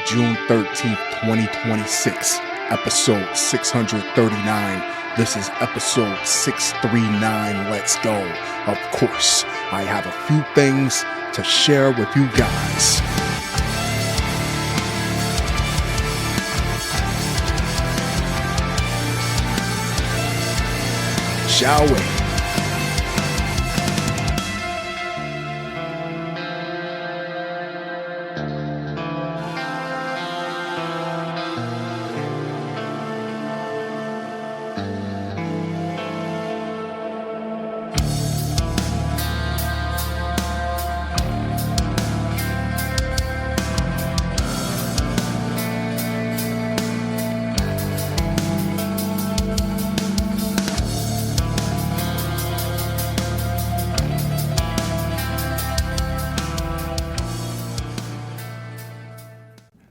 June 13th, 2026, episode 639. This is episode 639. Let's go. Of course, I have a few things to share with you guys. Shall we?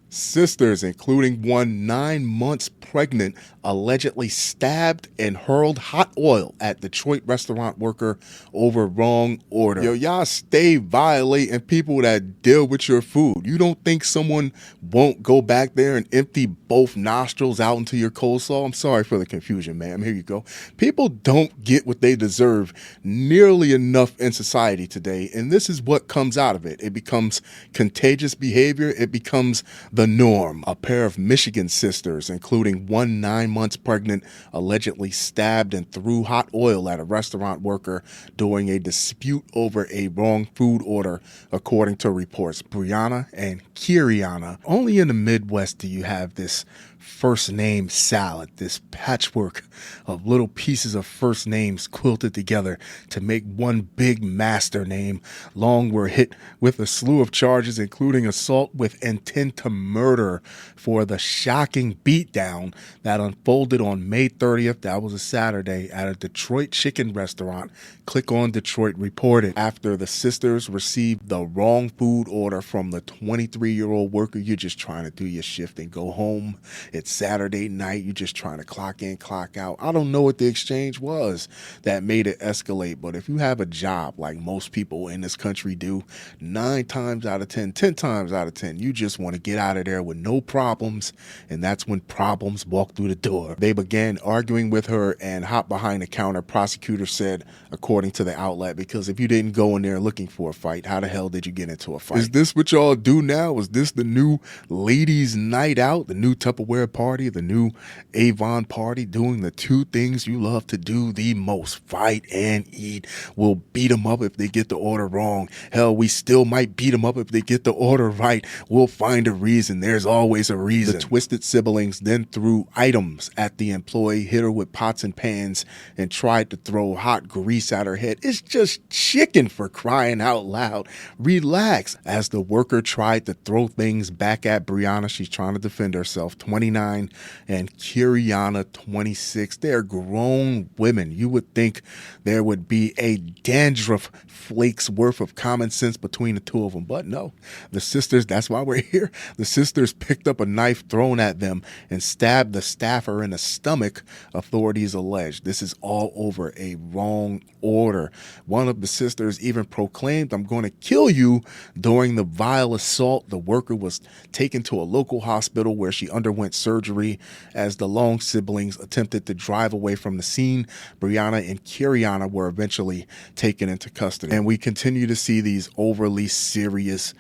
Sisters, including one 9 months pregnant, allegedly stabbed and hurled hot oil at Detroit restaurant worker over wrong order. Yo, y'all stay violating people that deal with your food. You don't think someone won't go back there and empty both nostrils out into your coleslaw? I'm sorry for the confusion, ma'am. Here you go. People don't get what they deserve nearly enough in society today, and this is what comes out of it. It becomes contagious behavior. It becomes the norm. A pair of Michigan sisters, including one 9 months pregnant, allegedly stabbed and threw hot oil at a restaurant worker during a dispute over a wrong food order, according to reports. Brianna and Kiriana. Only in the Midwest do you have this first name salad, this patchwork of little pieces of first names quilted together to make one big master name. Long were hit with a slew of charges, including assault with intent to murder, for the shocking beatdown that unfolded on May 30th. That was a Saturday at a Detroit chicken restaurant. Click on Detroit reported. After the sisters received the wrong food order from the 23-year-old worker. You're just trying to do your shift and go home. It's Saturday night. You're just trying to clock in, clock out. I don't know what the exchange was that made it escalate, but if you have a job like most people in this country do, 9 times out of 10, 10 times out of 10, you just want to get out of there with no problems, and that's when problems walk through the door. They began arguing with her and hopped behind the counter, prosecutors said, according to the outlet, because if you didn't go in there looking for a fight, how the hell did you get into a fight? Is this what y'all do now? Is this the new ladies' night out, the new Tupperware party, the new Avon party, doing the two things you love to do the most, fight and eat? We'll beat them up if they get the order wrong. Hell, we still might beat them up if they get the order right. We'll find a reason. There's always a reason. The twisted siblings then threw items at the employee, hit her with pots and pans, and tried to throw hot grease at her head. It's just chicken, for crying out loud. Relax. As the worker tried to throw things back at Brianna, she's trying to defend herself, 29, and Kiriana, 26. They're grown women. You would think there would be a dandruff flakes worth of common sense between the two of them, but no. The sisters, that's why we're here. The sisters picked up a knife thrown at them and stabbed the staffer in the stomach, authorities allege. This is all over a wrong order. One of the sisters even proclaimed, "I'm going to kill you," during the vile assault. The worker was taken to a local hospital where she underwent surgery. As the Long siblings attempted to drive away from the scene, Brianna and Kiriana were eventually taken into custody. And we continue to see these overly serious,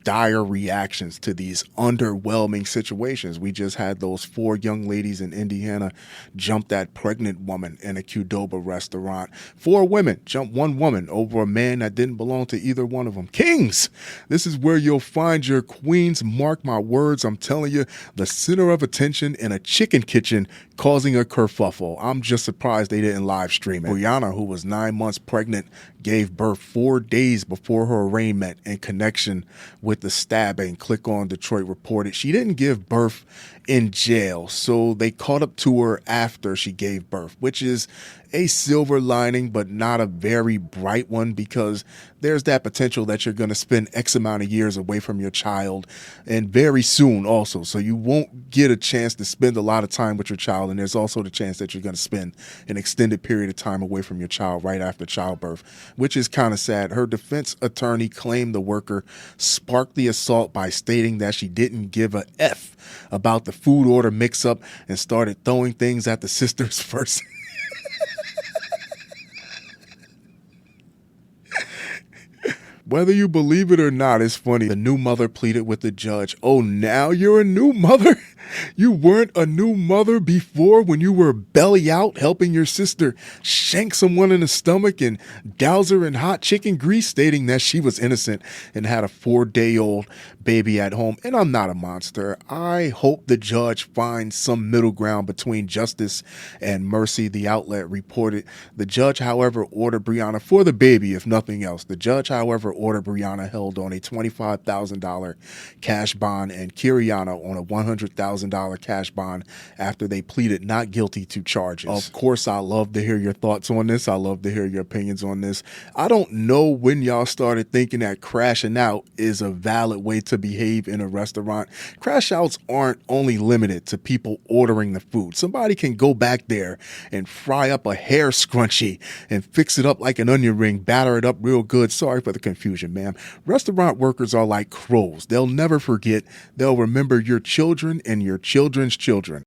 dire reactions to these underwhelming situations. We just had those 4 young ladies in Indiana jump that pregnant woman in a Qdoba restaurant. 4 women jumped one woman over a man that didn't belong to either one of them. Kings, this is where you'll find your queens. Mark my words. I'm telling you, the center of attention in a chicken kitchen causing a kerfuffle. I'm just surprised they didn't live stream it. Brianna, who was 9 months pregnant, gave birth 4 days before her arraignment in connection with the stabbing. Click on Detroit reported. She didn't give birth in jail, so they caught up to her after she gave birth, which is a silver lining, but not a very bright one, because there's that potential that you're going to spend X amount of years away from your child, and very soon also. So you won't get a chance to spend a lot of time with your child, and there's also the chance that you're going to spend an extended period of time away from your child right after childbirth. which is kind of sad. Her defense attorney claimed the worker sparked the assault by stating that she didn't give a F about the food order mix-up and started throwing things at the sisters first. Whether you believe it or not, it's funny. The new mother pleaded with the judge. Oh, now you're a new mother? You weren't a new mother before when you were belly out helping your sister shank someone in the stomach and douse her in hot chicken grease, stating that she was innocent and had a 4-day-old baby at home. And I'm not a monster. I hope the judge finds some middle ground between justice and mercy, the outlet reported. The judge, however, ordered Brianna for the baby, if nothing else. The judge, however, ordered Brianna held on a $25,000 cash bond and Kiriana on a $100,000 cash bond after they pleaded not guilty to charges. Of course, I love to hear your thoughts on this. I love to hear your opinions on this. I don't know when y'all started thinking that crashing out is a valid way to behave in a restaurant. Crash outs aren't only limited to people ordering the food. Somebody can go back there and fry up a hair scrunchie and fix it up like an onion ring, batter it up real good. Sorry for the confusion, ma'am. Restaurant workers are like crows. They'll never forget. They'll remember your children and your children's children.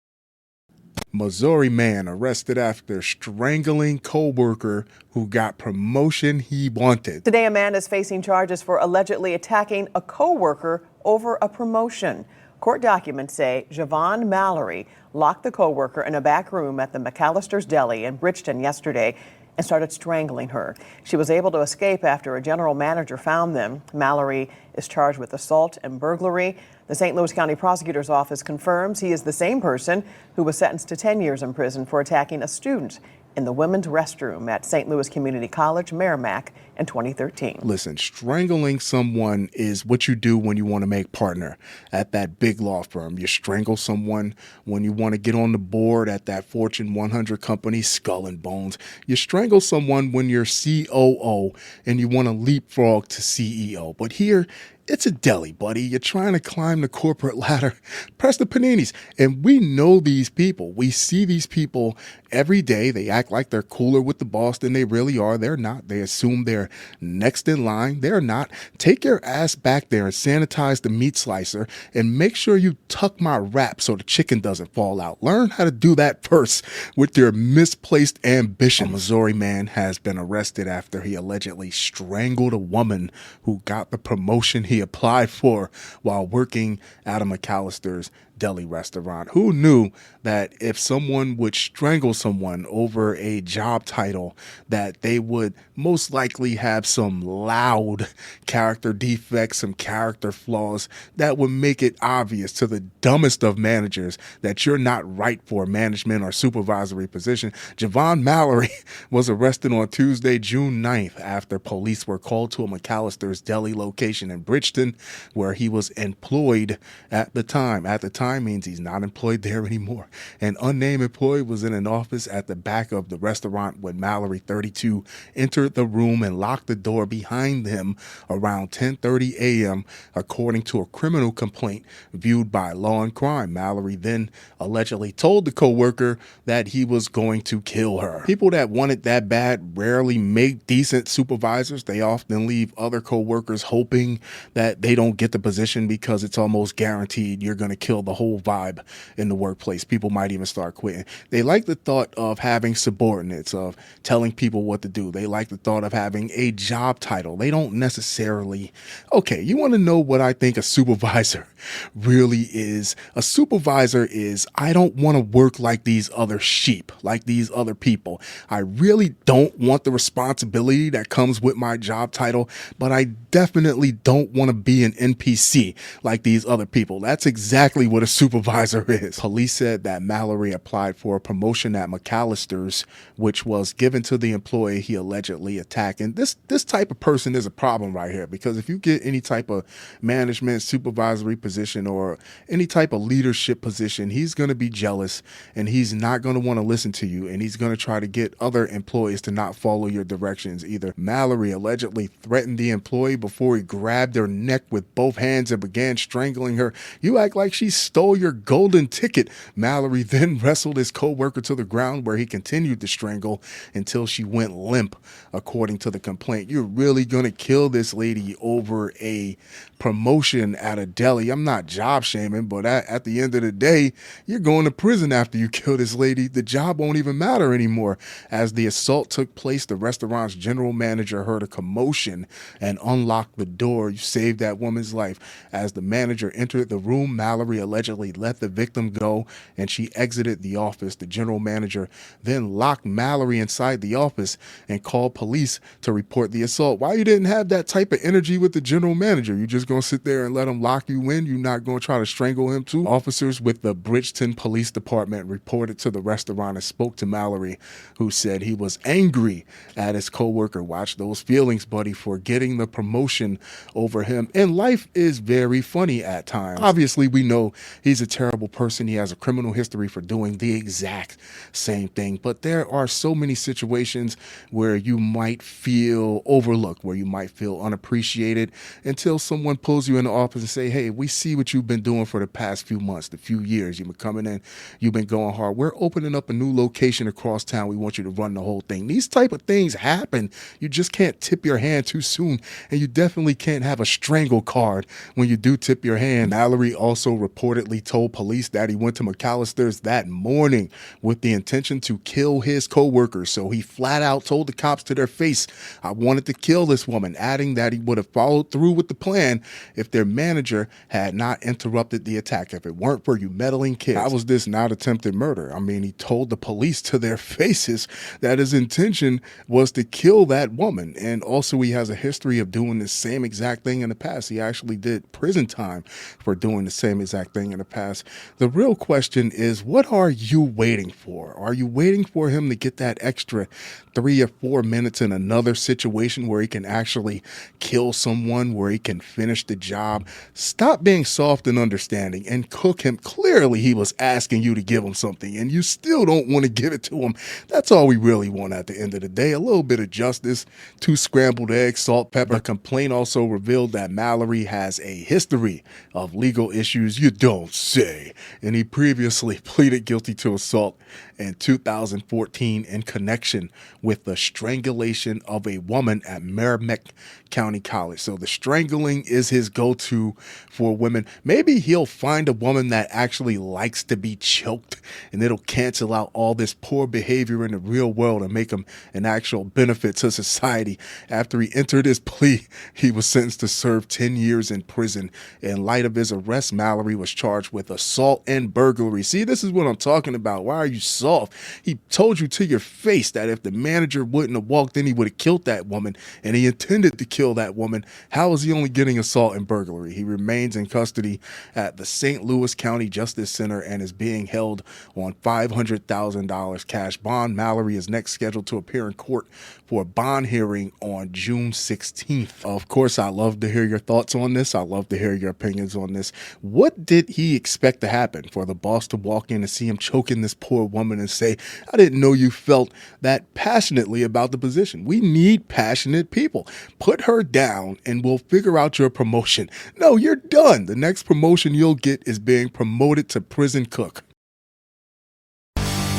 Missouri man arrested after strangling coworker who got promotion he wanted. Today, a man is facing charges for allegedly attacking a coworker over a promotion. Court documents say Javon Mallory locked the coworker in a back room at the McAllister's Deli in Bridgeton yesterday and started strangling her. She was able to escape after a general manager found them. Mallory is charged with assault and burglary. The St. Louis County Prosecutor's Office confirms he is the same person who was sentenced to 10 years in prison for attacking a student in the women's restroom at St. Louis Community College, Merrimack, in 2013. Listen, strangling someone is what you do when you want to make partner at that big law firm. You strangle someone when you want to get on the board at that Fortune 100 company, Skull and Bones. You strangle someone when you're COO and you want to leapfrog to CEO. But here, it's a deli, buddy. You're trying to climb the corporate ladder. Press the paninis. And we know these people. We see these people every day. They act like they're cooler with the boss than they really are. They're not. They assume they're next in line. They're not. Take your ass back there and sanitize the meat slicer and make sure you tuck my wrap so the chicken doesn't fall out. Learn how to do that first with your misplaced ambition. A Missouri man has been arrested after he allegedly strangled a woman who got the promotion he applied for while working at a McAllister's Deli restaurant. Who knew that if someone would strangle someone over a job title, that they would most likely have some loud character defects, some character flaws that would make it obvious to the dumbest of managers that you're not right for a management or supervisory position. Javon Mallory was arrested on Tuesday, June 9th, after police were called to a McAllister's Deli location in Bridgeton, where he was employed at the time. At the time means he's not employed there anymore. An unnamed employee was in an office at the back of the restaurant when Mallory, 32, entered the room and locked the door behind him around 10:30 a.m., according to a criminal complaint viewed by Law and Crime. Mallory then allegedly told the coworker that he was going to kill her. People that want it that bad rarely make decent supervisors. They often leave other coworkers hoping that they don't get the position because it's almost guaranteed you're going to kill the whole vibe in the workplace. People might even start quitting. They like the thought of having subordinates, of telling people what to do. They like the thought of having a job title. They don't necessarily. Okay, you want to know what I think a supervisor really is? A supervisor is, I don't want to work like these other sheep, like these other people. I really don't want the responsibility that comes with my job title, but I definitely don't want to be an NPC like these other people. That's exactly what a supervisor is. Police said that Mallory applied for a promotion at McAllister's, which was given to the employee he allegedly attacked. And this type of person is a problem right here, because if you get any type of management, supervisory position, or any type of leadership position, he's going to be jealous and he's not going to want to listen to you, and he's going to try to get other employees to not follow your directions either. Mallory allegedly threatened the employee before he grabbed their neck with both hands and began strangling her. You act like she stole your golden ticket. Mallory then wrestled his co-worker to the ground where he continued to strangle until she went limp, according to the complaint. You're really going to kill this lady over a promotion at a deli. I'm not job shaming, but at the end of the day, you're going to prison after you kill this lady. The job won't even matter anymore. As the assault took place, the restaurant's general manager heard a commotion and unlocked the door. You saved that woman's life. As the manager entered the room, Mallory allegedly let the victim go and she exited the office. The general manager then locked Mallory inside the office and called police to report the assault. Why you didn't have that type of energy with the general manager? You just gonna sit there and let him lock you in? You're not gonna try to strangle him too? Officers with the Bridgeton Police Department reported to the restaurant and spoke to Mallory, who said he was angry at his co-worker. Watch those feelings, buddy, for getting the promotion over him. And life is very funny at times. Obviously, we know he's a terrible person. He has a criminal history for doing the exact same thing. But there are so many situations where you might feel overlooked, where you might feel unappreciated until someone pulls you in the office and say, hey, we see what you've been doing for the past few months, the few years. You've been coming in, you've been going hard. We're opening up a new location across town. We want you to run the whole thing. These type of things happen. You just can't tip your hand too soon. And you definitely can't have a strangle card when you do tip your hand. Mallory also reportedly told police that he went to McAllister's that morning with the intention to kill his co-worker. So he flat out told the cops to their face, I wanted to kill this woman, adding that he would have followed through with the plan if their manager had not interrupted the attack. If it weren't for you meddling kids. How was this not attempted murder? I mean, he told the police to their faces that his intention was to kill that woman. And also he has a history of doing the same exact thing in the past. He actually did prison time for doing the same exact thing in the past. The real question is, what are you waiting for? Are you waiting for him to get that extra 3 or 4 minutes in another situation where he can actually kill someone, where he can finish the job? Stop being soft and understanding and cook him. Clearly he was asking you to give him something and you still don't want to give it to him. That's all we really want at the end of the day. A little bit of justice, 2 scrambled eggs, salt, pepper. The complaint also revealed that Mallory has a history of legal issues. You don't say. And he previously pleaded guilty to assault in 2014 in connection with the strangulation of a woman at Merrimack County College. So the strangling is his go-to for women. Maybe he'll find a woman that actually likes to be choked and it'll cancel out all this poor behavior in the real world and make him an actual benefit to society. After he entered his plea, he was sentenced to serve 10 years in prison. In light of his arrest, Mallory was charged with assault and burglary. See, this is what I'm talking about. Why are you soft? He told you to your face that if the manager wouldn't have walked in, he would have killed that woman, and he intended to kill that woman. How is he only getting assault and burglary? He remains in custody at the St. Louis County Justice Center and is being held on $500,000 cash bond. Mallory is next scheduled to appear in court for a bond hearing on June 16th. Of course, I love to hear your thoughts on this. I love to hear your opinions on this. What did he expect to happen? For the boss to walk in and see him choking this poor woman and say, I didn't know you felt that passionately about the position. We need passionate people. Put her down and we'll figure out your promotion. No, you're done. The next promotion you'll get is being promoted to prison cook.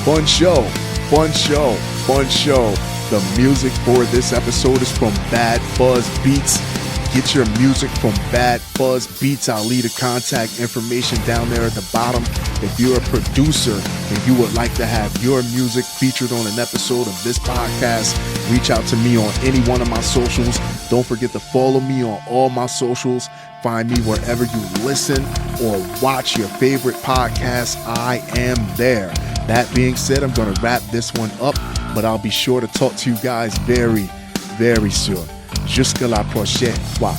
Fun show, fun show, fun show. The music for this episode is from Bad Fuzz Beats. Get your music from Bad Fuzz Beats. I'll leave the contact information down there at the bottom. If you're a producer and you would like to have your music featured on an episode of this podcast, reach out to me on any one of my socials. Don't forget to follow me on all my socials. Find me wherever you listen or watch your favorite podcast. I am there. That being said, I'm going to wrap this one up, but I'll be sure to talk to you guys very, very soon. Jusqu'à la prochaine fois.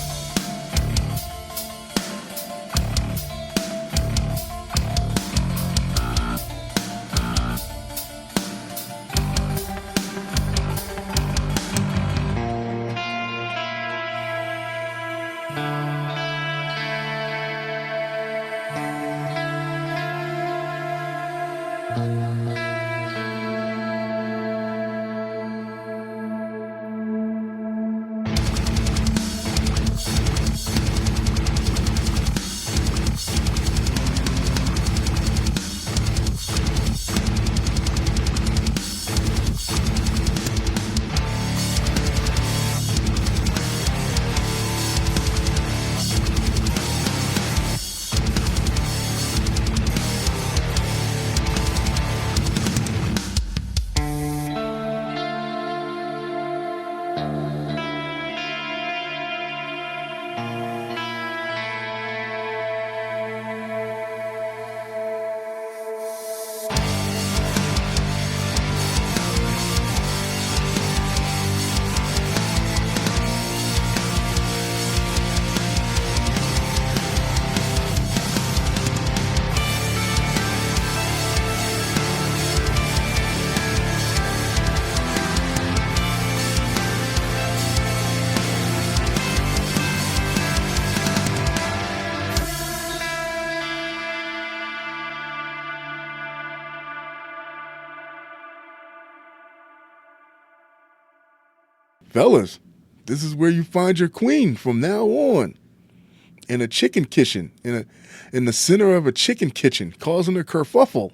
Fellas, this is where you find your queen from now on. In a chicken kitchen, in the center of a chicken kitchen, causing a kerfuffle.